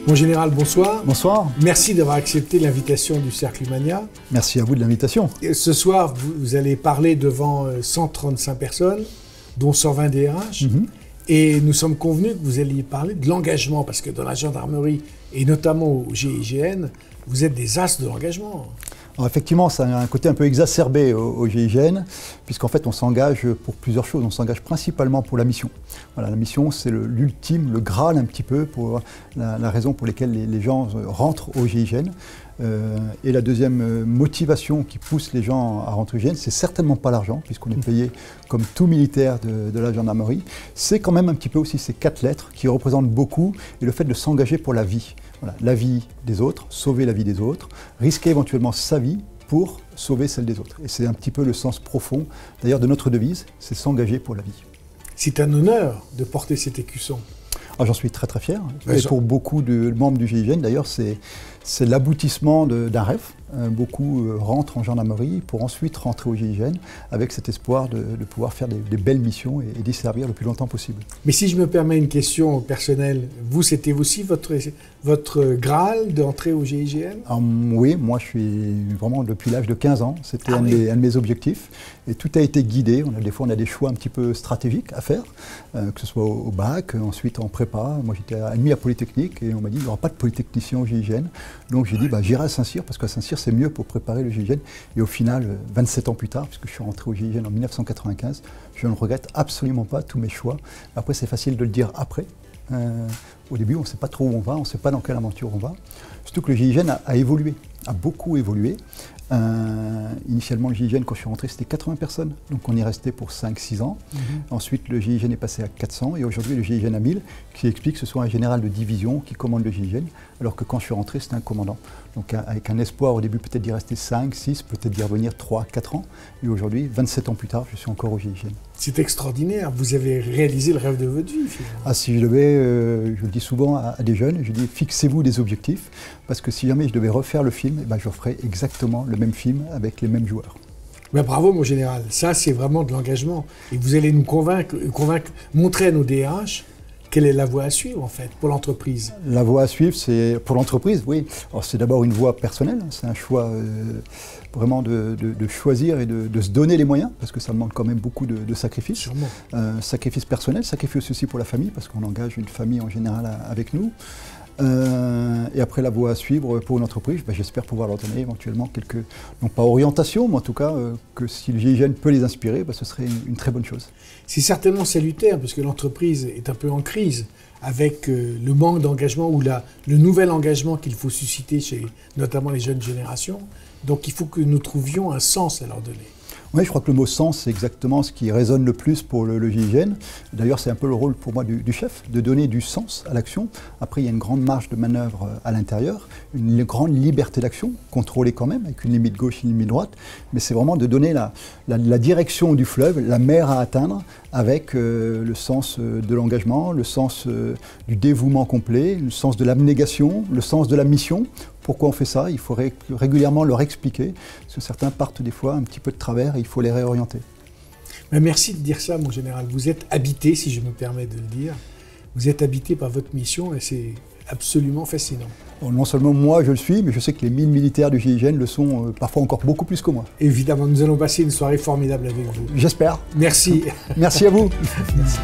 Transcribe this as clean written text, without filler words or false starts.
Mon général, bonsoir. Bonsoir. Merci d'avoir accepté l'invitation du Cercle Humania. Merci à vous de l'invitation. Ce soir, vous allez parler devant 135 personnes, dont 120 DRH. Et nous sommes convenus que vous alliez parler de l'engagement, parce que dans la gendarmerie, et notamment au GIGN, vous êtes des as de l'engagement. Alors effectivement, ça a un côté un peu exacerbé au GIGN, puisqu'en fait on s'engage pour plusieurs choses. On s'engage principalement pour la mission. Voilà, la mission, c'est l'ultime, le Graal un petit peu, pour la raison pour laquelle les gens rentrent au GIGN. Et la deuxième motivation qui pousse les gens à rentrer au GIGN, c'est certainement pas l'argent, puisqu'on est payé comme tout militaire de la gendarmerie. C'est quand même un petit peu aussi ces 4 lettres qui représentent beaucoup, et le fait de s'engager pour la vie. Voilà, la vie des autres, sauver la vie des autres, risquer éventuellement sa vie pour sauver celle des autres. Et c'est un petit peu le sens profond, d'ailleurs, de notre devise, c'est s'engager pour la vie. C'est un honneur de porter cet écusson. J'en suis très très fier. Et pour beaucoup de membres du GIGN, d'ailleurs, c'est l'aboutissement d'un rêve. Beaucoup rentrent en gendarmerie pour ensuite rentrer au GIGN avec cet espoir de pouvoir faire des belles missions et d'y servir le plus longtemps possible. Mais si je me permets une question personnelle, vous, c'était aussi votre Graal d'entrer au GIGN? Oui, moi je suis vraiment depuis l'âge de 15 ans, c'était un de mes objectifs. Et tout a été guidé, des fois on a des choix un petit peu stratégiques à faire, que ce soit au bac, ensuite en prépa. Moi j'étais admis à Polytechnique et on m'a dit il n'y aura pas de polytechnicien au GIGN. Donc j'ai dit j'irai à Saint-Cyr parce qu'à Saint-Cyr c'est mieux pour préparer le GIGN. Et au final, 27 ans plus tard, puisque je suis rentré au GIGN en 1995, je ne regrette absolument pas tous mes choix. Après c'est facile de le dire après. Au début on ne sait pas trop où on va, on ne sait pas dans quelle aventure on va. Surtout que le GIGN a évolué, a beaucoup évolué. Initialement, le GIGN, quand je suis rentré, c'était 80 personnes. Donc on y restait pour 5-6 ans. Ensuite, le GIGN est passé à 400 et aujourd'hui, le GIGN a 1000, qui explique que ce soit un général de division qui commande le GIGN, alors que quand je suis rentré, c'était un commandant. Donc avec un espoir au début peut-être d'y rester 5, 6, peut-être d'y revenir 3, 4 ans. Et aujourd'hui, 27 ans plus tard, je suis encore au GIGN. C'est extraordinaire, vous avez réalisé le rêve de votre vie, finalement. Si je devais, je le dis souvent à des jeunes, je dis fixez-vous des objectifs, parce que si jamais je devais refaire le film, je referais exactement le même film avec les mêmes joueurs. Bravo mon général, ça c'est vraiment de l'engagement. Et vous allez nous convaincre, montrer à nos DRH quelle est la voie à suivre en fait pour l'entreprise. La voie à suivre, c'est pour l'entreprise, oui. Alors c'est d'abord une voie personnelle, c'est un choix vraiment de choisir et de se donner les moyens, parce que ça demande quand même beaucoup de sacrifices. Sûrement. Sacrifices personnels, sacrifices aussi pour la famille, parce qu'on engage une famille en général avec nous. Et après la voie à suivre pour une entreprise, j'espère pouvoir leur donner éventuellement quelques, non pas orientation, mais en tout cas que si le GIGN peut les inspirer, ce serait une très bonne chose. C'est certainement salutaire parce que l'entreprise est un peu en crise avec le manque d'engagement ou le nouvel engagement qu'il faut susciter chez notamment les jeunes générations. Donc il faut que nous trouvions un sens à leur donner. Oui, je crois que le mot sens, c'est exactement ce qui résonne le plus pour le GIGN. D'ailleurs, c'est un peu le rôle pour moi du chef, de donner du sens à l'action. Après, il y a une grande marge de manœuvre à l'intérieur, une grande liberté d'action, contrôlée quand même, avec une limite gauche et une limite droite. Mais c'est vraiment de donner la direction du fleuve, la mer à atteindre, avec le sens de l'engagement, le sens du dévouement complet, le sens de l'abnégation, le sens de la mission. Pourquoi on fait ça? Il faut régulièrement leur expliquer, parce que certains partent des fois un petit peu de travers et il faut les réorienter. Merci de dire ça, mon général. Vous êtes habité, si je me permets de le dire, vous êtes habité par votre mission et c'est absolument fascinant. Bon, non seulement moi je le suis, mais je sais que les 1000 militaires du GIGN le sont parfois encore beaucoup plus que moi. Évidemment, nous allons passer une soirée formidable avec vous. J'espère. Merci. Merci à vous. Merci.